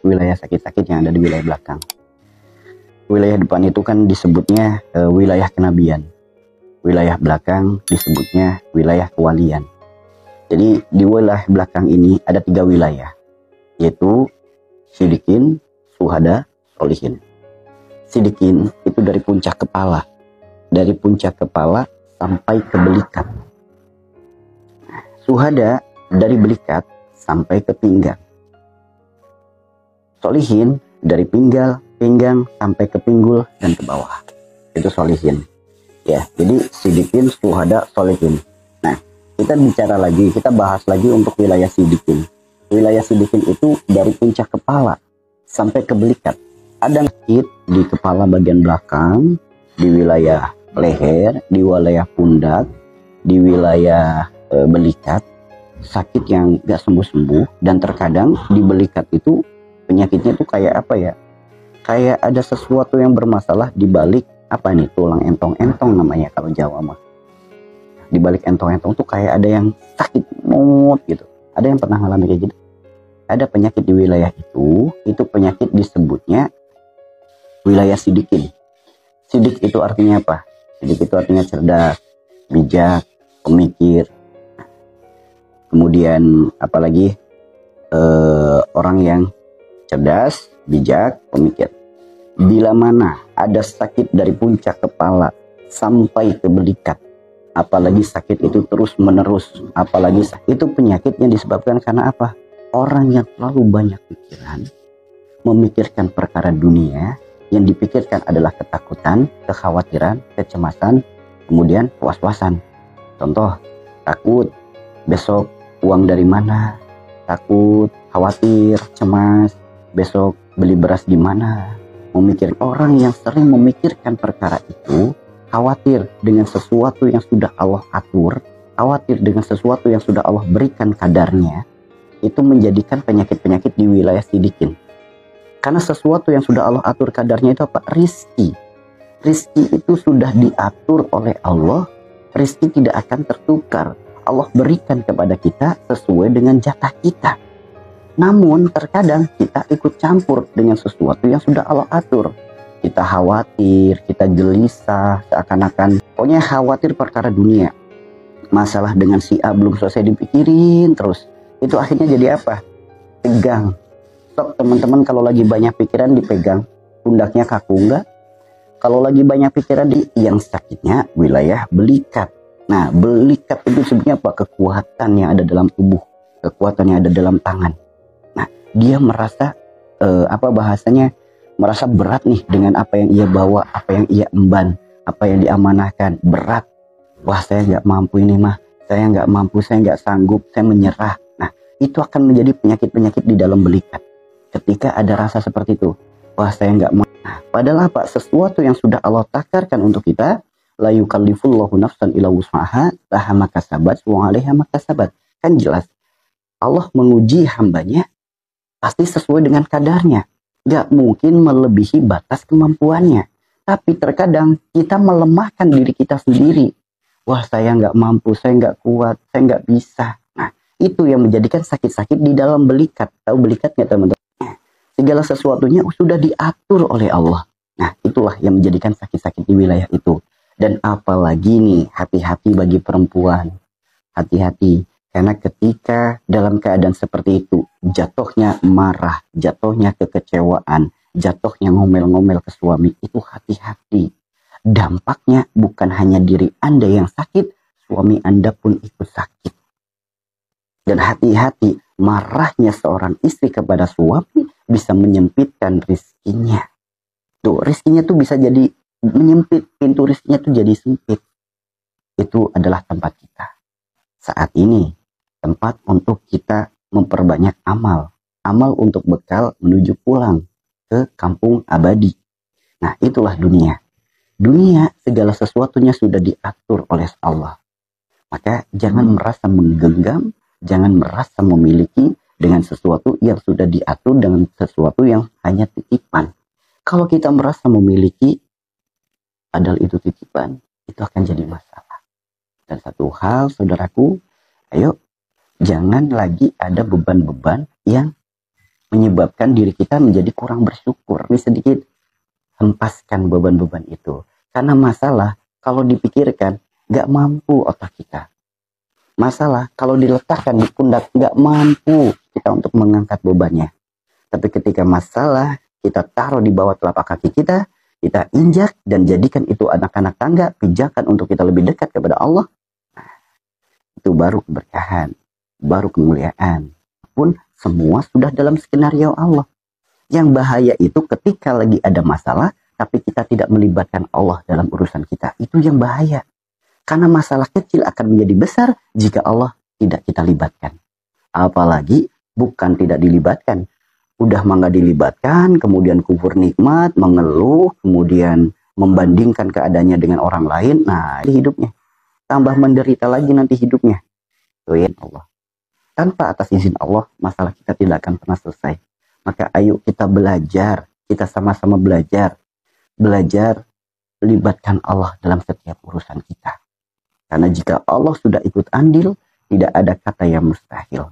wilayah sakit-sakit yang ada di wilayah belakang. Wilayah depan itu kan disebutnya wilayah kenabian. Wilayah belakang disebutnya wilayah kewalian. Jadi di wilayah belakang ini ada 3 wilayah, yaitu sidikin, syuhada, sholihin. Sidikin itu dari puncak kepala. Dari puncak kepala sampai ke belikat. Syuhada dari belikat sampai ke pinggang. Sholihin dari pinggang sampai ke pinggul dan ke bawah. Itu sholihin. Ya, jadi sidikin, syuhada, sholihin. Nah, kita bahas lagi untuk wilayah sidikin. Wilayah sidikin itu dari puncak kepala sampai ke belikat. Ada sakit di kepala bagian belakang, di wilayah leher, di wilayah pundak, di wilayah belikat, sakit yang gak sembuh-sembuh. Dan terkadang di belikat itu penyakitnya tuh kayak apa ya? Kayak ada sesuatu yang bermasalah di balik apa nih, tulang entong-entong namanya kalau Jawa mah. Di balik entong-entong tuh kayak ada yang sakit mut gitu. Ada yang pernah ngalamin kayak gitu? Ada penyakit di wilayah itu penyakit disebutnya wilayah sidikin. Sidik itu artinya apa? Sidik itu artinya cerdas, bijak, pemikir. Kemudian apalagi orang yang cerdas, bijak, pemikir. Bila mana ada sakit dari puncak kepala sampai ke belikat, apalagi sakit itu terus menerus, apalagi itu penyakitnya disebabkan karena apa? Orang yang terlalu banyak pikiran, memikirkan perkara dunia, yang dipikirkan adalah ketakutan, kekhawatiran, kecemasan, kemudian was-wasan. Contoh, takut besok uang dari mana, takut, khawatir, cemas, besok beli beras di mana. Memikirkan orang yang sering memikirkan perkara itu, khawatir dengan sesuatu yang sudah Allah atur, khawatir dengan sesuatu yang sudah Allah berikan kadarnya, itu menjadikan penyakit-penyakit di wilayah sidikin. Karena sesuatu yang sudah Allah atur kadarnya itu apa? Rizki. Rizki itu sudah diatur oleh Allah, rizki tidak akan tertukar. Allah berikan kepada kita sesuai dengan jatah kita. Namun terkadang kita ikut campur dengan sesuatu yang sudah Allah atur. Kita khawatir, kita gelisah, seakan-akan pokoknya khawatir perkara dunia. Masalah dengan si A belum selesai dipikirin terus. Itu akhirnya jadi apa? Tegang. Sok teman-teman kalau lagi banyak pikiran dipegang, pundaknya kaku enggak? Kalau lagi banyak pikiran yang sakitnya wilayah belikat. Nah, belikat itu sebenarnya apa? Kekuatan yang ada dalam tubuh, kekuatan yang ada dalam tangan. Nah, dia merasa merasa berat nih dengan apa yang ia bawa, apa yang ia emban, apa yang diamanahkan, berat. Wah, saya nggak mampu ini mah, saya nggak mampu, saya nggak sanggup, saya menyerah. Nah, itu akan menjadi penyakit-penyakit di dalam belikat. Ketika ada rasa seperti itu, wah saya nggak mau. Nah, padahal apa? Sesuatu yang sudah Allah takarkan untuk kita, la yukallifullahu nafsan illa wus'aha, laha ma kasabat wa 'alaiha ma kasabat. Kan jelas Allah menguji hambanya pasti sesuai dengan kadarnya. Gak mungkin melebihi batas kemampuannya. Tapi terkadang kita melemahkan diri kita sendiri. Wah saya nggak mampu, saya nggak kuat, saya nggak bisa. Nah itu yang menjadikan sakit-sakit di dalam belikat. Tahu belikat nggak teman-teman? Segala sesuatunya sudah diatur oleh Allah. Nah itulah yang menjadikan sakit-sakit di wilayah itu. Dan apalagi nih hati-hati bagi perempuan. Hati-hati. Karena ketika dalam keadaan seperti itu, jatuhnya marah, jatuhnya kekecewaan, jatuhnya ngomel-ngomel ke suami, itu hati-hati. Dampaknya bukan hanya diri Anda yang sakit, suami Anda pun ikut sakit. Dan hati-hati, marahnya seorang istri kepada suami bisa menyempitkan rizkinya. Tuh, rizkinya tuh bisa jadi menyempit, pintu rizkinya tuh jadi sempit. Itu adalah tempat kita. Saat ini, tempat untuk kita memperbanyak amal. Amal untuk bekal menuju pulang ke kampung abadi. Nah itulah dunia. Dunia segala sesuatunya sudah diatur oleh Allah. Maka jangan merasa menggenggam, jangan merasa memiliki dengan sesuatu yang sudah diatur, dengan sesuatu yang hanya titipan. Kalau kita merasa memiliki, padahal itu titipan, itu akan jadi masalah. Dan satu hal saudaraku, ayo jangan lagi ada beban-beban yang menyebabkan diri kita menjadi kurang bersyukur. Ini sedikit hempaskan beban-beban itu. Karena masalah kalau dipikirkan gak mampu otak kita. Masalah kalau diletakkan di pundak gak mampu kita untuk mengangkat bebannya. Tapi ketika masalah kita taruh di bawah telapak kaki kita injak dan jadikan itu anak-anak tangga, pijakan untuk kita lebih dekat kepada Allah. Nah, itu baru keberkahan, baru kemuliaan. Pun semua sudah dalam skenario Allah. Yang bahaya itu ketika lagi ada masalah, tapi kita tidak melibatkan Allah dalam urusan kita. Itu yang bahaya. Karena masalah kecil akan menjadi besar jika Allah tidak kita libatkan. Apalagi bukan tidak dilibatkan. Udah mah nggak dilibatkan, kemudian kufur nikmat, mengeluh, kemudian membandingkan keadaannya dengan orang lain. Nah, ini hidupnya. Tambah menderita lagi nanti hidupnya. Itu ya Allah. Tanpa atas izin Allah, masalah kita tidak akan pernah selesai. Maka ayo kita belajar. Kita sama-sama belajar. Belajar, libatkan Allah dalam setiap urusan kita. Karena jika Allah sudah ikut andil, tidak ada kata yang mustahil.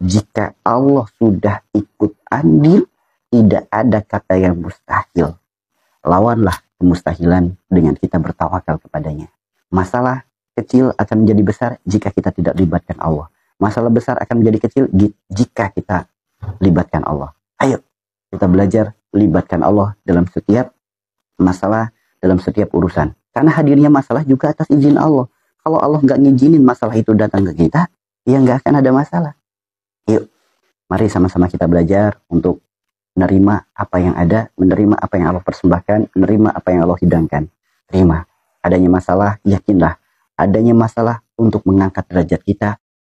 Jika Allah sudah ikut andil, tidak ada kata yang mustahil. Lawanlah kemustahilan dengan kita bertawakal kepadanya. Masalah kecil akan menjadi besar jika kita tidak libatkan Allah. Masalah besar akan menjadi kecil jika kita libatkan Allah. Ayo kita belajar libatkan Allah dalam setiap masalah, dalam setiap urusan. Karena hadirnya masalah juga atas izin Allah. Kalau Allah nggak ngizinin masalah itu datang ke kita, ya nggak akan ada masalah. Yuk, mari sama-sama kita belajar untuk menerima apa yang ada, menerima apa yang Allah persembahkan, menerima apa yang Allah hidangkan. Terima. Adanya masalah, yakinlah. Adanya masalah untuk mengangkat derajat kita,